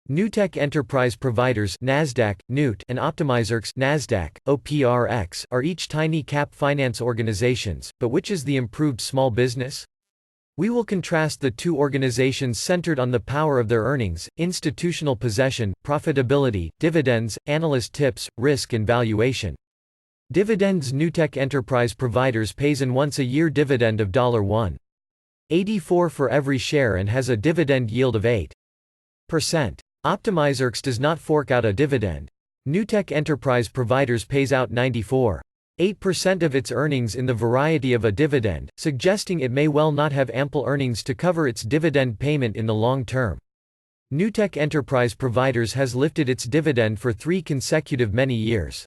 NEWTEK Enterprise Providers NASDAQ, NEWT, and OptimizeRx NASDAQ, OPRX are each tiny cap finance organizations, but which is the improved small business? We will contrast the two organizations centered on the power of their earnings, institutional possession, profitability, dividends, analyst tips, risk and valuation. Dividends. NEWTEK Enterprise Providers pays an once-a-year dividend of $1.84 for every share and has a dividend yield of 8%. OptimizeRx does not fork out a dividend. NEWTEK Enterprise Providers pays out 94.8% of its earnings in the variety of a dividend, suggesting it may well not have ample earnings to cover its dividend payment in the long term. NEWTEK Enterprise Providers has lifted its dividend for 3 consecutive many years.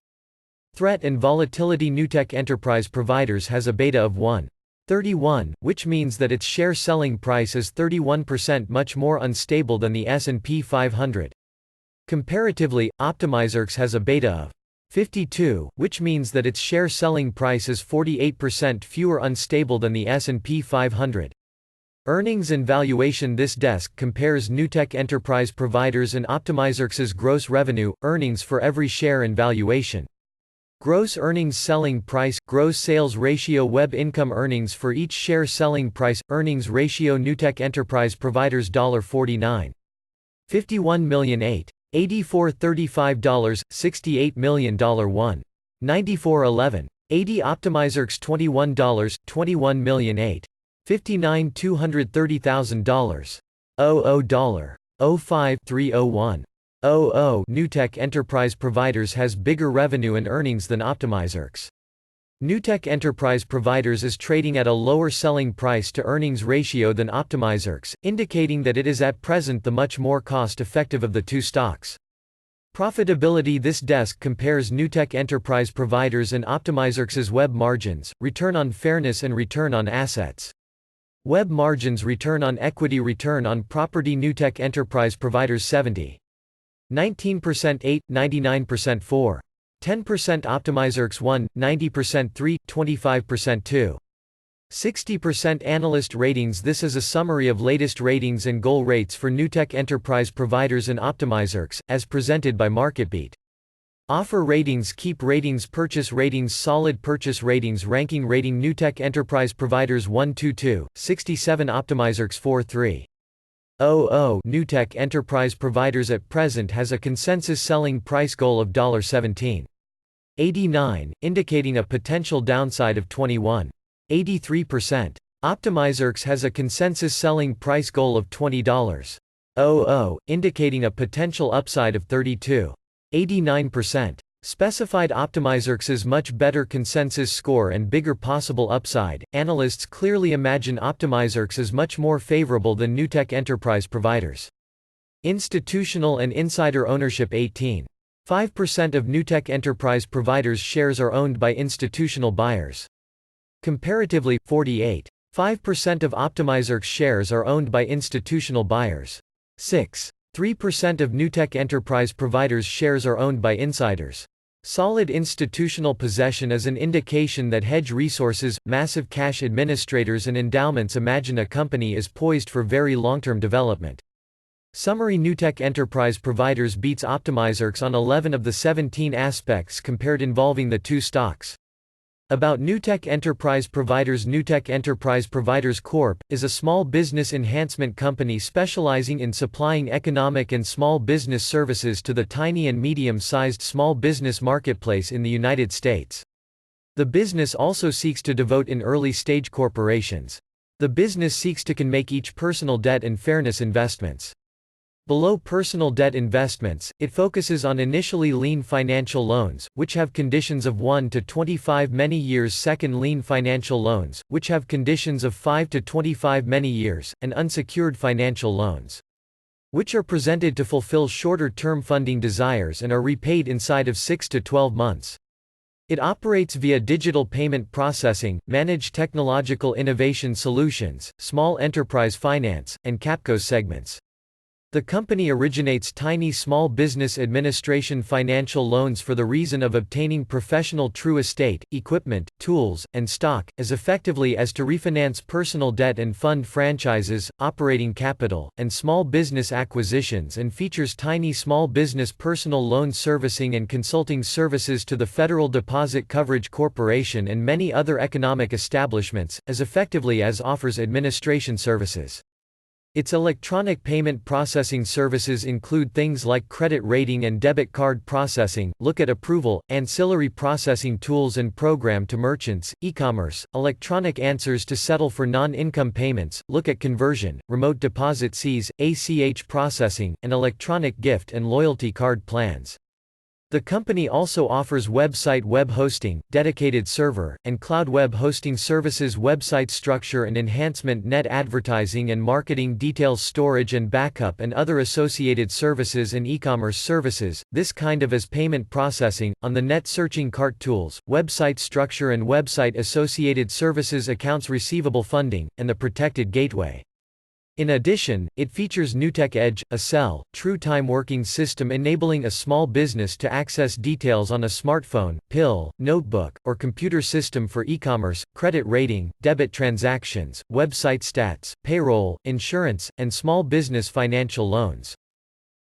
Threat and volatility. NEWTEK Enterprise Providers has a beta of 1.31, which means that its share selling price is 31% much more unstable than the S&P 500. Comparatively, OptimizeRx has a beta of 52, which means that its share selling price is 48% fewer unstable than the S&P 500. Earnings and valuation. This desk compares NEWTEK Enterprise Providers and OptimizeRx's gross revenue, earnings for every share and valuation. Gross earnings, selling price, gross sales ratio, web income, earnings for each share, selling price, earnings ratio. NEWTEK Enterprise Providers $49. 51,008,84 $35, $68 million $1.9411 80 OptimizeRx $21, 21,008,000 $59 $230,000 $00 05 301 NEWTEK Enterprise Providers has bigger revenue and earnings than OptimizeRx. NEWTEK Enterprise Providers is trading at a lower selling price to earnings ratio than OptimizeRx, indicating that it is at present the much more cost-effective of the two stocks. Profitability. This desk compares NEWTEK Enterprise Providers and OptimizeRx's web margins, return on fairness and return on assets. Web margins, return on equity, return on property. NEWTEK Enterprise Providers 70. 19% 8, 99% 4. 10% OptimizeRx 1, 90% 3, 25% 2. 60% analyst ratings. This is a summary of latest ratings and goal rates for NEWTEK Enterprise Providers and OptimizeRx, as presented by MarketBeat. Offer ratings, keep ratings, purchase ratings, solid purchase ratings, ranking rating. NEWTEK Enterprise Providers 122, 67, OptimizeRx 43. NEWTEK Enterprise Providers at present has a consensus selling price goal of $17.89, indicating a potential downside of 21.83%. OptimizeRx has a consensus selling price goal of $20.00, indicating a potential upside of 32.89%. Specified. OptimizeRx's much better consensus score and bigger possible upside. Analysts clearly imagine OptimizeRx is much more favorable than NEWTEK Enterprise Providers. Institutional and insider ownership. 18.5% of NEWTEK Enterprise Providers shares are owned by institutional buyers. Comparatively, 48.5% of OptimizeRx shares are owned by institutional buyers. 6.3% of NEWTEK Enterprise Providers shares are owned by insiders. Solid institutional possession is an indication that hedge resources, massive cash administrators and endowments imagine a company is poised for very long-term development. Summary. NEWTEK Enterprise Providers beats OptimizeRx on 11 of the 17 aspects compared involving the two stocks. About NEWTEK Enterprise Providers. NEWTEK Enterprise Providers Corp. is a small business enhancement company specializing in supplying economic and small business services to the tiny and medium-sized small business marketplace in the United States. The business also seeks to devote in early-stage corporations. The business seeks to can make each personal debt and fairness investments. Below personal debt investments, it focuses on initially lien financial loans, which have conditions of 1 to 25 many years, second lien financial loans, which have conditions of 5 to 25 many years, and unsecured financial loans, which are presented to fulfill shorter-term funding desires and are repaid inside of 6 to 12 months. It operates via digital payment processing, managed technological innovation solutions, small enterprise finance, and Capco segments. The company originates tiny small business administration financial loans for the reason of obtaining professional true estate, equipment, tools, and stock, as effectively as to refinance personal debt and fund franchises, operating capital, and small business acquisitions, and features tiny small business personal loan servicing and consulting services to the Federal Deposit Coverage Corporation and many other economic establishments, as effectively as offers administration services. Its electronic payment processing services include things like credit rating and debit card processing, look-at approval, ancillary processing tools and program to merchants, e-commerce, electronic answers to settle for non-income payments, look-at conversion, remote deposit seize, ACH processing, and electronic gift and loyalty card plans. The company also offers website web hosting, dedicated server, and cloud web hosting services, website structure and enhancement, net advertising and marketing details, storage and backup, and other associated services, and e-commerce services. This kind of as payment processing, on the net searching cart tools, website structure and website associated services, accounts receivable funding, and the protected gateway. In addition, it features NEWTEK Edge, a cell, true time working system enabling a small business to access details on a smartphone, pill, notebook, or computer system for e-commerce, credit rating, debit transactions, website stats, payroll, insurance, and small business financial loans.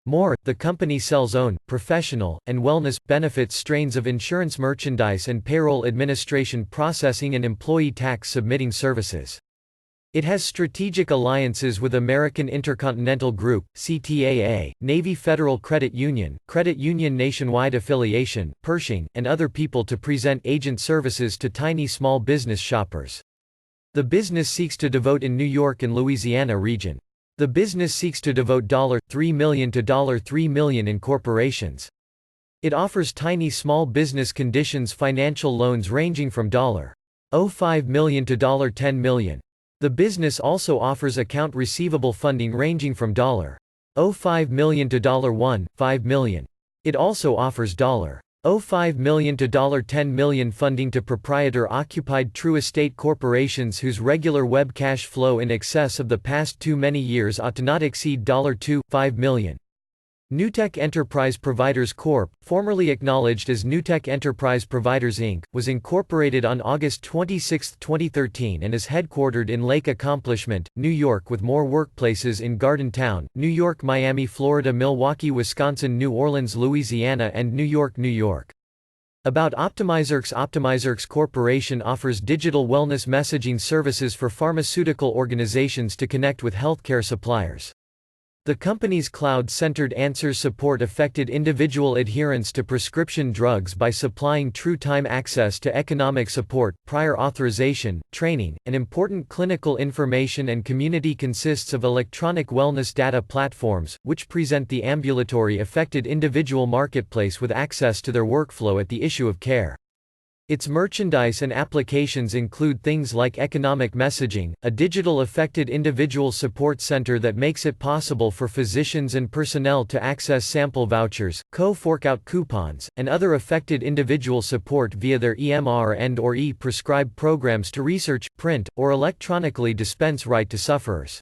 More, the company sells own, professional, and wellness benefits strains of insurance merchandise and payroll administration processing and employee tax submitting services. It has strategic alliances with American Intercontinental Group, CTAA, Navy Federal Credit Union nationwide affiliation, Pershing, and other people to present agent services to tiny small business shoppers. The business seeks to devote in New York and Louisiana region. The business seeks to devote $3 million to $3 million in corporations. It offers tiny small business conditions financial loans ranging from $0.05 million to $10 million. The business also offers account receivable funding ranging from $0.05 million to $1.5 million. It also offers $0.05 million to $10 million funding to proprietor-occupied true estate corporations whose regular web cash flow in excess of the past too many years ought to not exceed $2.5 million. NEWTEK Enterprise Providers Corp., formerly acknowledged as NEWTEK Enterprise Providers Inc., was incorporated on August 26, 2013 and is headquartered in Lake Accomplishment, New York with more workplaces in Garden Town, New York, Miami, Florida, Milwaukee, Wisconsin, New Orleans, Louisiana, and New York, New York. About OptimizeRx. OptimizeRx Corporation offers digital wellness messaging services for pharmaceutical organizations to connect with healthcare suppliers. The company's cloud-centered answers support affected individual adherence to prescription drugs by supplying true-time access to economic support, prior authorization, training, and important clinical information, and community consists of electronic wellness data platforms, which present the ambulatory affected individual marketplace with access to their workflow at the issue of care. Its merchandise and applications include things like economic messaging, a digital affected individual support center that makes it possible for physicians and personnel to access sample vouchers, co-forkout coupons, and other affected individual support via their EMR and/or e-prescribe programs to research, print, or electronically dispense right to sufferers.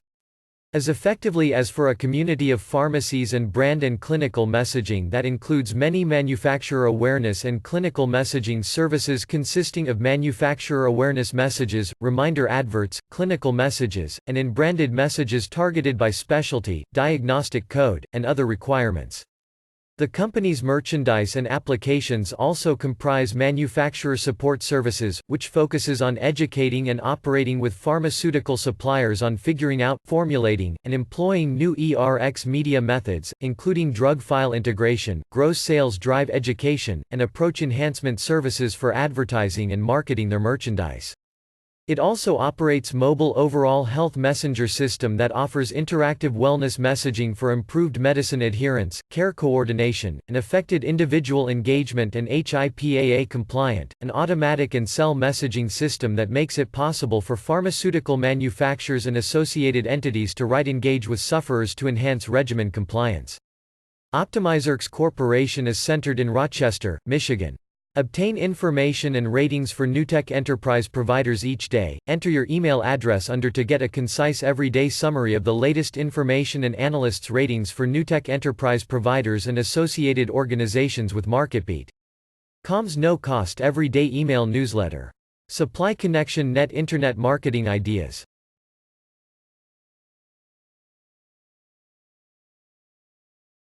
As effectively as for a community of pharmacies, and brand and clinical messaging that includes many manufacturer awareness and clinical messaging services consisting of manufacturer awareness messages, reminder adverts, clinical messages, and in-branded messages targeted by specialty, diagnostic code, and other requirements. The company's merchandise and applications also comprise manufacturer support services, which focuses on educating and operating with pharmaceutical suppliers on figuring out, formulating, and employing new OPRX media methods, including drug file integration, gross sales drive education, and approach enhancement services for advertising and marketing their merchandise. It also operates mobile overall health messenger system that offers interactive wellness messaging for improved medicine adherence, care coordination, and affected individual engagement, and HIPAA compliant, an automatic and cell messaging system that makes it possible for pharmaceutical manufacturers and associated entities to engage with sufferers to enhance regimen compliance. OptimizeRx Corporation is centered in Rochester, Michigan. Obtain information and ratings for NEWTEK enterprise providers each day. Enter your email address under to get a concise everyday summary of the latest information and analysts' ratings for NEWTEK enterprise providers and associated organizations with MarketBeat.com's no-cost everyday email newsletter. Supply Connection Net Internet Marketing Ideas.